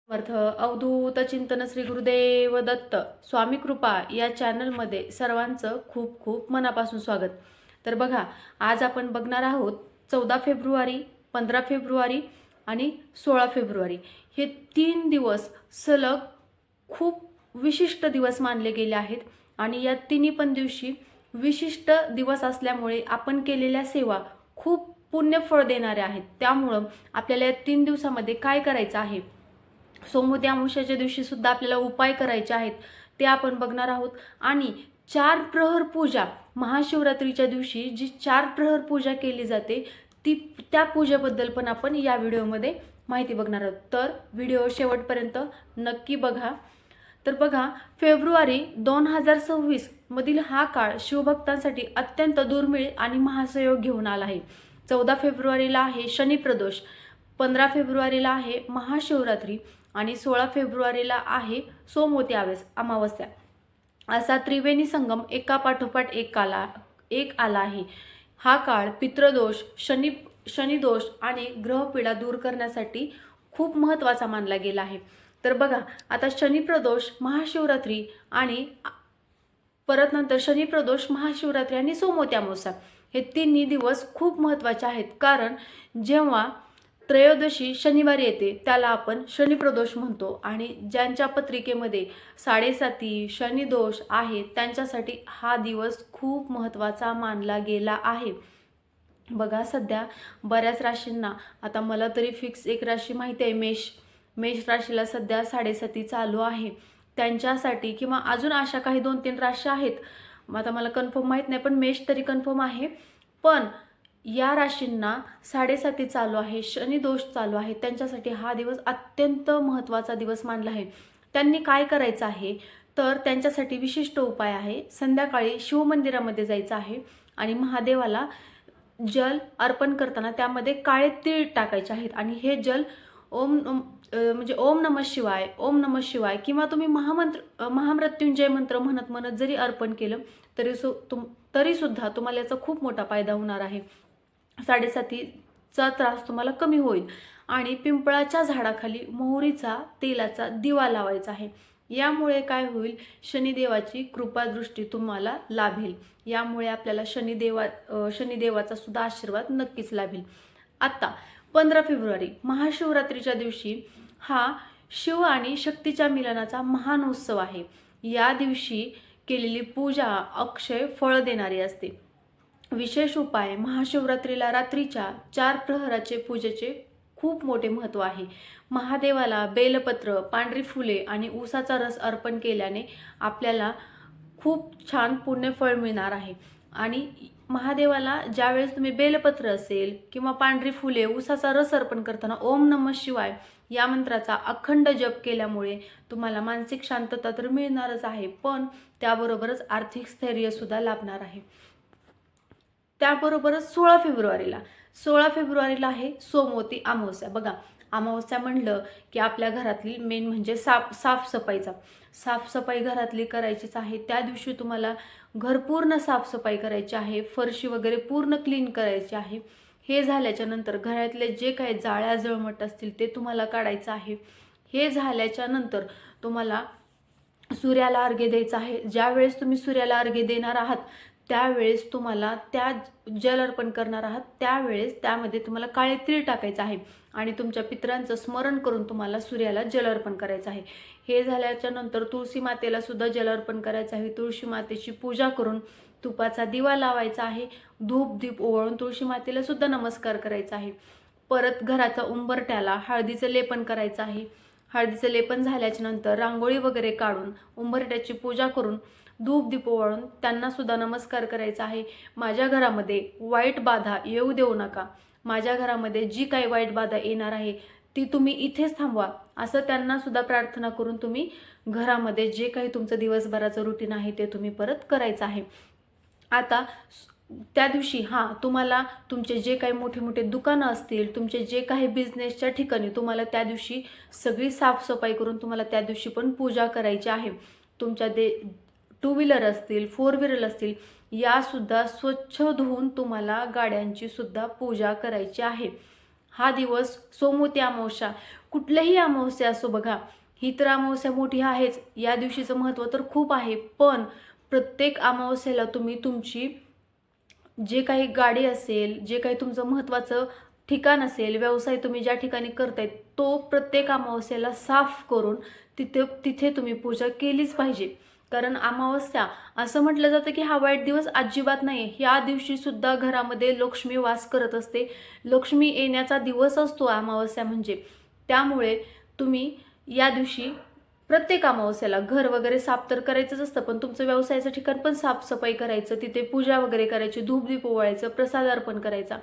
समर्थ अवधूत चिंतन श्री गुरुदेव दत्त स्वामी कृपा या चॅनलमध्ये सर्वांचं खूप खूप मनापासून स्वागत. तर बघा, आज आपण बघणार आहोत 14 फेब्रुवारी, 15 फेब्रुवारी आणि 16 फेब्रुवारी हे 3 दिवस सलग खूप विशिष्ट दिवस मानले गेले आहेत. आणि या तिन्ही पण दिवशी विशिष्ट दिवस असल्यामुळे आपण केलेल्या सेवा खूप पुण्यफळ देणाऱ्या आहेत. त्यामुळं आपल्याला या 3 दिवसामध्ये काय करायचं आहे, सोमवती अमावस्येच्या दिवशी सुद्धा आपल्याला उपाय करायचे आहेत ते आपण बघणार आहोत. आणि 4 प्रहर पूजा, महाशिवरात्रीच्या दिवशी जी 4 प्रहर पूजा केली जाते ती त्या पूजेबद्दल पण आपण या व्हिडिओमध्ये माहिती बघणार आहोत. तर व्हिडिओ शेवटपर्यंत नक्की बघा. तर बघा, फेब्रुवारी 2026 मधील हा काळ शिवभक्तांसाठी अत्यंत दुर्मिळ आणि महासयोग घेऊन आला आहे. 14 फेब्रुवारीला आहे शनी प्रदोष, 15 फेब्रुवारीला आहे महाशिवरात्री आणि 16 फेब्रुवारीला आहे सोमवती अमावस्या. असा त्रिवेणी संगम एका पाठोपाठ एक आला आहे. हा काळ पितृदोष, शनिदोष आणि ग्रहपीडा दूर करण्यासाठी खूप महत्त्वाचा मानला गेला आहे. तर बघा, आता शनिप्रदोष, महाशिवरात्री आणि परत नंतर शनिप्रदोष, महाशिवरात्री आणि सोमवती अमावस्या हे तिन्ही दिवस खूप महत्त्वाचे आहेत. कारण जेव्हा त्रयोदशी शनिवारी येते त्याला आपण शनिप्रदोष म्हणतो. आणि ज्यांच्या पत्रिकेमध्ये 7.5 शनिदोष आहे त्यांच्यासाठी हा दिवस खूप महत्त्वाचा मानला गेला आहे. बघा, सध्या बऱ्याच राशींना, आता मला तरी फिक्स एक राशी माहिती आहे, मेष राशीला सध्या 7.5 चालू आहे त्यांच्यासाठी, किंवा अजून अशा काही 2-3 राशी आहेत, आता मला कन्फर्म माहीत नाही, पण मेष तरी कन्फर्म आहे. पण या राशींना 7.5 चालू आहे, शनिदोष चालू आहे, त्यांच्यासाठी हा दिवस अत्यंत महत्त्वाचा दिवस मानला आहे. त्यांनी काय करायचं आहे, तर त्यांच्यासाठी विशिष्ट उपाय आहे. संध्याकाळी शिवमंदिरामध्ये जायचं आहे आणि महादेवाला जल अर्पण करताना त्यामध्ये काळे तीळ टाकायचे आहेत. आणि हे जल म्हणजे ओम नमः शिवाय, ओम नमः शिवाय, किंवा तुम्ही महामृत्युंजय मंत्र म्हणत म्हणत जरी अर्पण केलं तरी सुद्धा तुम्हाला याचा खूप मोठा फायदा होणार आहे. 7.5चा त्रास तुम्हाला कमी होईल. आणि पिंपळाच्या झाडाखाली मोहरीचा तेलाचा दिवा लावायचा आहे. यामुळे काय होईल, शनिदेवाची कृपादृष्टी तुम्हाला लाभेल. यामुळे आपल्याला शनिदेवाचा सुद्धा आशीर्वाद नक्कीच लाभेल. आता 15 फेब्रुवारी महाशिवरात्रीच्या दिवशी हा शिव आणि शक्तीच्या मिलनाचा महान उत्सव आहे. या दिवशी केलेली पूजा अक्षय फळ देणारी असते. विशेष उपाय, महाशिवरात्रीला रात्रीच्या 4 प्रहराचे पूजेचे खूप मोठे महत्त्व आहे. महादेवाला बेलपत्र, पांढरी फुले आणि ऊसाचा रस अर्पण केल्याने आपल्याला खूप छान पुण्यफळ मिळणार आहे. आणि महादेवाला ज्यावेळेस तुम्ही बेलपत्र असेल किंवा पांढरी फुले, ऊसाचा रस अर्पण करताना ओम नमः शिवाय या मंत्राचा अखंड जप केल्यामुळे तुम्हाला मानसिक शांतता तर मिळणारच आहे, पण त्याबरोबरच आर्थिक स्थैर्य सुद्धा लाभणार आहे. त्याबरोबरच 16 फेब्रुवारीला आहे सोमवती अमावस्या. बघा, अमावस्या म्हणलं की आपल्या घरातली मेन म्हणजे साफसफाई घरातली करायचीच आहे. त्या दिवशी तुम्हाला घर पूर्ण साफसफाई करायची आहे, फरशी वगैरे पूर्ण क्लीन करायची आहे. हे झाल्याच्या नंतर घरातले जे काही जाळ्या जळमट असतील ते तुम्हाला काढायचं आहे. हे झाल्याच्या नंतर तुम्हाला सूर्याला अर्घ्य द्यायचा आहे. ज्यावेळेस तुम्ही सूर्याला अर्घ्य देणार आहात त्यावेळेस तुम्हाला त्या जल अर्पण करणार आहात त्यावेळेस त्यामध्ये तुम्हाला काळे तीळ टाकायचं आहे आणि तुमच्या पितरांचं स्मरण करून तुम्हाला सूर्याला जल अर्पण करायचं आहे. हे झाल्याच्या नंतर तुळशी मातेला सुद्धा जल अर्पण करायचं आहे. तुळशी मातेची पूजा करून तुपाचा दिवा लावायचा आहे. धूप दीप ओवाळून तुळशी मातेला सुद्धा नमस्कार करायचा आहे. परत घराचा उंबरठ्याला हळदीचं लेपन करायचं आहे. हळदीचं लेपन झाल्याच्या नंतर रांगोळी वगैरे काढून उंबरठ्याची पूजा करून धूप दीप ओवाळून त्यांना सुद्धा नमस्कार करायचा आहे. माझ्या घरामध्ये वाईट बाधा येऊ देऊ नका, माझ्या घरामध्ये जी काही वाईट बाधा येणार आहे ती तुम्ही इथेच थांबवा, असं त्यांना सुद्धा प्रार्थना करून तुम्ही घरामध्ये जे काही तुमचं दिवसभराचं रुटीन आहे ते तुम्ही परत करायचं आहे. आता त्या दिवशी तुम्हाला तुमचे जे काही मोठे मोठे दुकानं असतील, तुमचे जे काही बिझनेसच्या ठिकाणी तुम्हाला त्या दिवशी सगळी साफसफाई करून तुम्हाला त्या दिवशी पण पूजा करायची आहे. तुमच्या 2 व्हीलर असतील, 4 व्हीलर असतील, यासुद्धा स्वच्छ धुवून तुम्हाला गाड्यांची सुद्धा पूजा करायची आहे. हा दिवस सोमवती अमावस्या, कुठल्याही अमावस्या असो बघा, ही तर अमावस्या मोठी आहेच, या दिवशीचं महत्त्व तर खूप आहे, पण प्रत्येक अमावस्येला तुम्ही तुमची जे काही गाडी असेल, जे काही तुमचं महत्त्वाचं ठिकाण असेल, व्यवसाय तुम्ही ज्या ठिकाणी करताय, तो प्रत्येक अमावस्येला साफ करून तिथे तुम्ही पूजा केलीच पाहिजे. कारण अमावस्या असं म्हटलं जातं की हा वाईट दिवस अजिबात नाही. या दिवशी सुद्धा घरामध्ये लक्ष्मी वास करत असते. लक्ष्मी येण्याचा दिवस असतो अमावस्या म्हणजे. त्यामुळे तुम्ही या दिवशी प्रत्येक अमावस्याला घर वगैरे साफ तर करायचंच असतं, पण तुमचं व्यवसायाचं ठिकाण पण साफसफाई करायचं, तिथे पूजा वगैरे करायची, धूपदीप ओवाळायचं, प्रसाद अर्पण करायचा.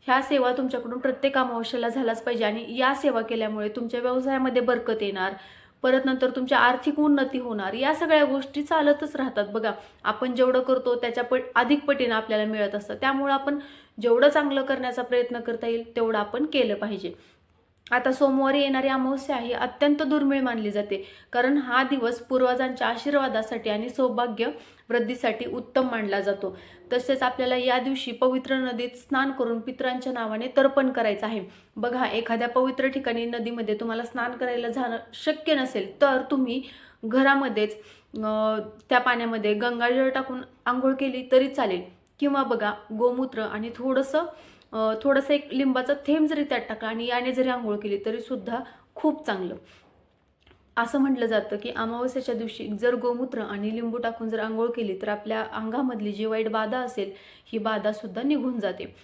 ह्या सेवा तुमच्याकडून प्रत्येक अमावस्येला झालाच पाहिजे. आणि या सेवा केल्यामुळे तुमच्या व्यवसायामध्ये बरकत येणार, परत नंतर तुमची आर्थिक उन्नती होणार. या सगळ्या गोष्टी चालतच राहतात बघा. आपण जेवढं करतो त्याच्या अधिक पटीनं आपल्याला मिळत असतं. त्यामुळं आपण जेवढं चांगलं करण्याचा प्रयत्न करता येईल तेवढं आपण केलं पाहिजे. आता सोमवारी येणारी अमावस्या ही अत्यंत दुर्मिळ मानली जाते, कारण हा दिवस पूर्वजांच्या आशीर्वादासाठी आणि सौभाग्य वृद्धीसाठी उत्तम मानला जातो. तसेच आपल्याला या दिवशी पवित्र नदीत स्नान करून पितरांच्या नावाने तर्पण करायचं आहे. बघा, एखाद्या पवित्र ठिकाणी नदीमध्ये तुम्हाला स्नान करायला जाणं शक्य नसेल तर तुम्ही घरामध्येच त्या पाण्यामध्ये गंगाजळ टाकून आंघोळ केली तरी चालेल, किंवा बघा गोमूत्र आणि थोडंसं एक लिंबाचा थेंब जरी त्यात टाकला आणि याने जरी आंघोळ केली तरी सुद्धा खूप चांगलं. असं म्हटलं जातं की अमावस्येच्या दिवशी जर गोमूत्र आणि लिंबू टाकून जर आंघोळ केली तर आपल्या अंगामधली जी वाईट बाधा असेल ही बाधा सुद्धा निघून जाते.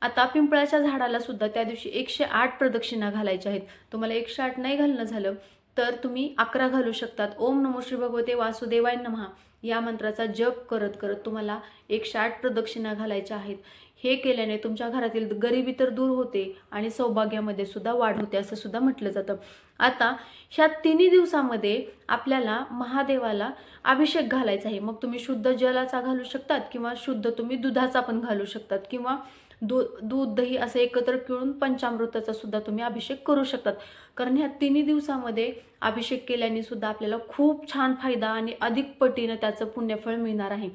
आता पिंपळाच्या झाडाला सुद्धा त्या दिवशी 108 प्रदक्षिणा घालायच्या आहेत. तुम्हाला 108 नाही घालणं झालं तर तुम्ही 11 घालू शकतात. ओम नमो श्री भगवते वासुदेवाय नमः या मंत्राचा जप करत करत तुम्हाला 108 प्रदक्षिणा घालायच्या आहेत. हे केल्याने तुमच्या घरातील गरिबी तर दूर होते आणि सौभाग्यामध्ये सुद्धा वाढ होते असं सुद्धा म्हटलं जातं. आता ह्या 3 दिवसामध्ये आपल्याला महादेवाला अभिषेक घालायचा आहे. मग तुम्ही शुद्ध जलाचा घालू शकतात किंवा शुद्ध तुम्ही दुधाचा पण घालू शकतात, किंवा दूध दही असं एकत्र पिळून पंचामृताचा सुद्धा तुम्ही अभिषेक करू शकतात. कारण ह्या 3 दिवसामध्ये अभिषेक केल्याने सुद्धा आपल्याला खूप छान फायदा आणि अधिक पटीनं त्याचं पुण्यफळ मिळणार आहे.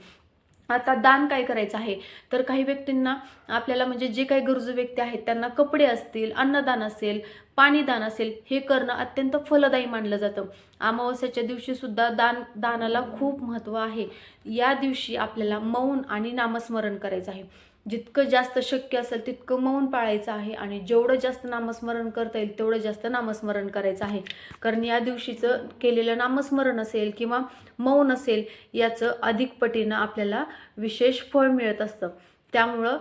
आता दान काय करायचं आहे तर काही व्यक्तींना आपल्याला म्हणजे जे काही गरजू व्यक्ती आहेत त्यांना कपडे असतील, अन्नदान असेल, पाणीदान असेल, हे करणं अत्यंत फलदायी मानलं जातं. अमावस्याच्या दिवशी सुद्धा दानाला खूप महत्त्व आहे. या दिवशी आपल्याला मौन आणि नामस्मरण करायचं आहे. जितकं जास्त शक्य असेल तितकं मौन पाळायचं आहे आणि जेवढं जास्त नामस्मरण करता येईल तेवढं जास्त नामस्मरण करायचं आहे. कारण या दिवशीचं केलेलं नामस्मरण असेल किंवा मौन असेल याचं अधिक पटीनं आपल्याला विशेष फळ मिळत असतं. त्यामुळं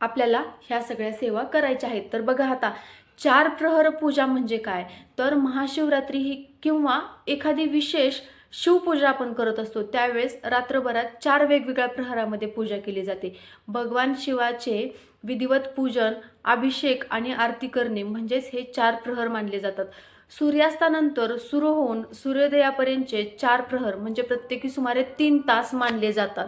आपल्याला ह्या सगळ्या सेवा करायच्या आहेत. तर बघा, आता 4 प्रहर पूजा म्हणजे काय तर महाशिवरात्री ही किंवा एखादी विशेष शिवपूजा आपण करत असतो त्यावेळेस रात्रभरात 4 वेगवेगळ्या प्रहरामध्ये पूजा केली जाते. भगवान शिवाचे विधिवत पूजन, अभिषेक आणि आरती करणे म्हणजेच हे 4 प्रहर मानले जातात. सूर्यास्तानंतर सुरू होऊन सूर्योदयापर्यंतचे 4 प्रहर म्हणजे प्रत्येकी सुमारे 3 तास मानले जातात,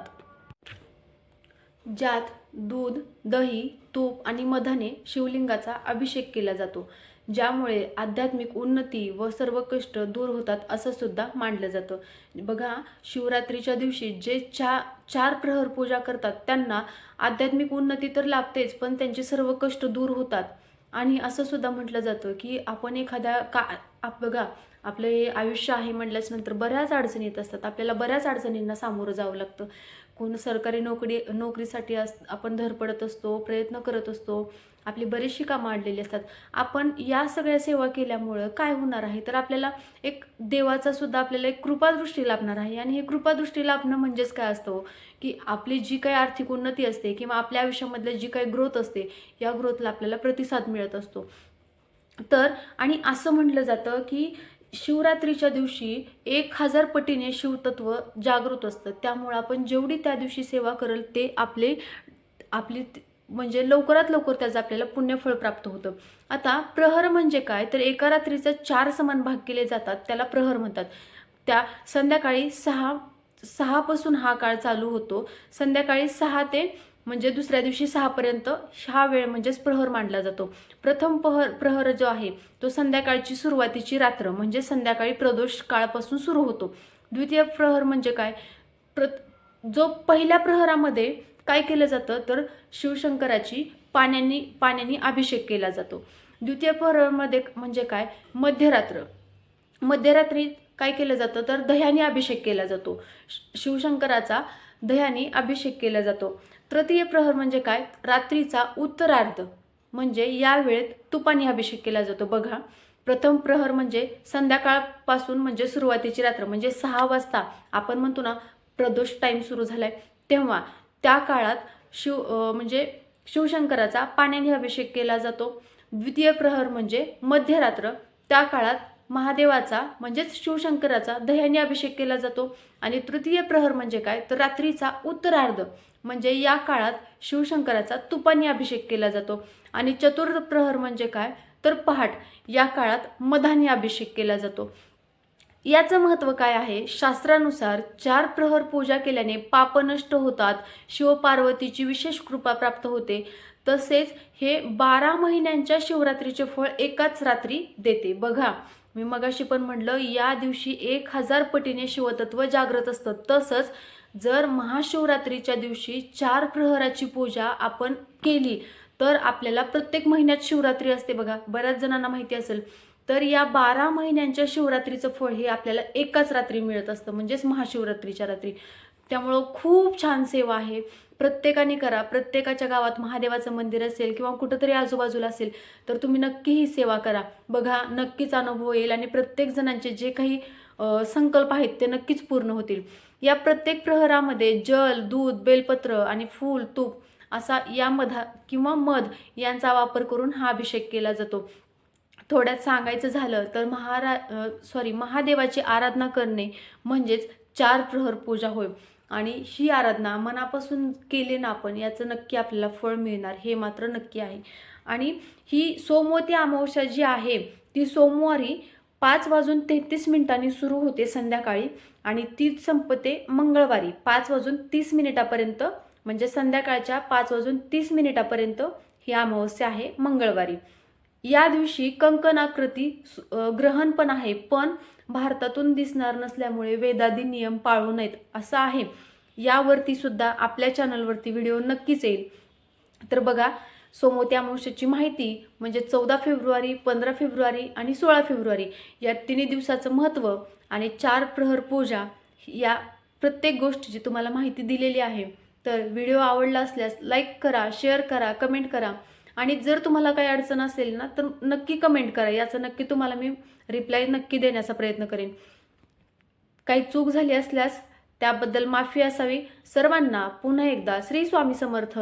ज्यात दूध, दही, तूप आणि मधाने शिवलिंगाचा अभिषेक केला जातो, ज्यामुळे आध्यात्मिक उन्नती व सर्व कष्ट दूर होतात असं सुद्धा मानलं जातं. बघा, शिवरात्रीच्या दिवशी जे 4 प्रहर पूजा करतात त्यांना आध्यात्मिक उन्नती तर लाभतेच, पण त्यांचे सर्व कष्ट दूर होतात. आणि असं सुद्धा म्हटलं जातं की आपण बघा, आपले आयुष्य आहे म्हटल्याच नंतर बऱ्याच अडचणी येत असतात. आपल्याला बऱ्याच अडचणींना सामोरं जावं लागतं. कोण सरकारी नोकरीसाठी आपण धडपडत असतो, प्रयत्न करत असतो, आपली बरीचशी कामं अडलेली असतात. आपण या सगळ्या सेवा केल्यामुळं काय होणार आहे तर आपल्याला एक देवाचा सुद्धा आपल्याला एक कृपादृष्टी लाभणार आहे. आणि हे कृपादृष्टी लाभणं म्हणजेच काय असतं की आपली जी काही आर्थिक उन्नती असते किंवा आपल्या आयुष्यामधली जी काही ग्रोथ असते या ग्रोथला आपल्याला प्रतिसाद मिळत असतो. तर आणि असं म्हटलं जातं की शिवरात्रीच्या दिवशी 1000 पटीने शिवतत्व जागृत असतं. त्यामुळे आपण जेवढी त्या दिवशी सेवा करेल ते आपली म्हणजे लवकरात लवकर त्याचं आपल्याला पुण्यफळ प्राप्त होतं. आता प्रहर म्हणजे काय तर एका रात्रीचा 4 समान भाग केले जातात, त्याला प्रहर म्हणतात. त्या संध्याकाळी 6 पासून हा काळ चालू होतो. संध्याकाळी 6 ते म्हणजे दुसऱ्या दिवशी 6 पर्यंत हा वेळ म्हणजेच प्रहर मानला जातो. प्रथम प्रहर जो आहे तो संध्याकाळची सुरुवातीची रात्र म्हणजे संध्याकाळी प्रदोष काळापासून सुरू होतो. द्वितीय प्रहर म्हणजे काय जो पहिल्या प्रहरामध्ये काय केलं जातं तर शिवशंकराची पाण्याने अभिषेक केला जातो. द्वितीय प्रहरमध्ये म्हणजे काय, मध्यरात्री काय केलं जातं तर दह्याने अभिषेक केला जातो. शिवशंकराचा दह्याने अभिषेक केला जातो. तृतीय प्रहर म्हणजे काय, रात्रीचा उत्तरार्ध म्हणजे या वेळेत तुपाने अभिषेक केला जातो. बघा, प्रथम प्रहर म्हणजे संध्याकाळपासून म्हणजे सुरुवातीची रात्र म्हणजे 6 वाजता आपण म्हणतो ना प्रदोष टाईम सुरू झालाय, तेव्हा त्या काळात म्हणजे शिवशंकराचा पाण्याने अभिषेक केला जातो. द्वितीय प्रहर म्हणजे मध्यरात्र, त्या काळात महादेवाचा म्हणजेच शिवशंकराचा दह्याने अभिषेक केला जातो. आणि तृतीय प्रहर म्हणजे काय तर रात्रीचा उत्तरार्ध म्हणजे या काळात शिवशंकराचा तुपाने अभिषेक केला जातो. आणि चतुर्थ प्रहर म्हणजे काय तर पहाट, या काळात मधाने अभिषेक केला जातो. याचं महत्त्व काय आहे, शास्त्रानुसार 4 प्रहर पूजा केल्याने पाप नष्ट होतात, शिवपार्वतीची विशेष कृपा प्राप्त होते. तसेच हे 12 महिन्यांच्या शिवरात्रीचे फळ एकाच रात्री देते. बघा, मी मगाशी पण म्हटलं या दिवशी 1000 पटीने शिवतत्व जागृत असतं. तसंच जर महाशिवरात्रीच्या दिवशी 4 प्रहराची पूजा आपण केली तर आपल्याला प्रत्येक महिन्यात शिवरात्री असते. बघा, बऱ्याच जणांना माहिती असेल. तर या 12 महिन्यांच्या शिवरात्रीचं फळ हे आपल्याला एकाच रात्री मिळत असतं, म्हणजेच महाशिवरात्रीच्या रात्री. त्यामुळं खूप छान सेवा आहे, प्रत्येकाने करा. प्रत्येकाच्या गावात महादेवाचं मंदिर असेल किंवा कुठंतरी आजूबाजूला असेल तर तुम्ही नक्की ही सेवा करा. बघा, नक्कीच अनुभव येईल आणि प्रत्येक जणांचे जे काही संकल्प आहेत ते नक्कीच पूर्ण होतील. या प्रत्येक प्रहरामध्ये जल, दूध, बेलपत्र आणि फूल, तूप असा या किंवा मध यांचा वापर करून हा अभिषेक केला जातो. थोड्यात सांगायचं झालं तर महादेवाची आराधना करणे म्हणजेच 4 प्रहर पूजा होय. आणि ही आराधना मनापासून केली ना आपण, याचं नक्की आपल्याला फळ मिळणार, हे मात्र नक्की आहे. आणि ही सोमवती अमावस्या जी आहे ती सोमवारी 5:33 सुरू होते संध्याकाळी आणि ती संपते मंगळवारी 5:30 म्हणजे संध्याकाळच्या 5:30 ही अमावस्या आहे मंगळवारी. या दिवशी कंकणाकृती ग्रहण पण आहे, पण भारतातून दिसणार नसल्यामुळे वेदादी नियम पाळू नयेत असं आहे. यावरती सुद्धा आपल्या चॅनलवरती व्हिडिओ नक्कीच येईल. तर बघा, सोमवती अमावस्येची माहिती म्हणजे 14 फेब्रुवारी, 15 फेब्रुवारी आणि 16 फेब्रुवारी या 3 दिवसाचं महत्त्व आणि 4 प्रहर पूजा या प्रत्येक गोष्टीची तुम्हाला माहिती दिलेली आहे. तर व्हिडिओ आवडला असल्यास लाईक करा, शेअर करा, कमेंट करा. आणि जर तुम्हाला काही अडचण असेल ना तर नक्की कमेंट करा, याचं नक्की तुम्हाला मी रिप्लाय नक्की देण्याचा प्रयत्न करेन. काही चूक झाली असल्यास त्याबद्दल माफी असावी. सर्वांना पुन्हा एकदा श्री स्वामी समर्थ.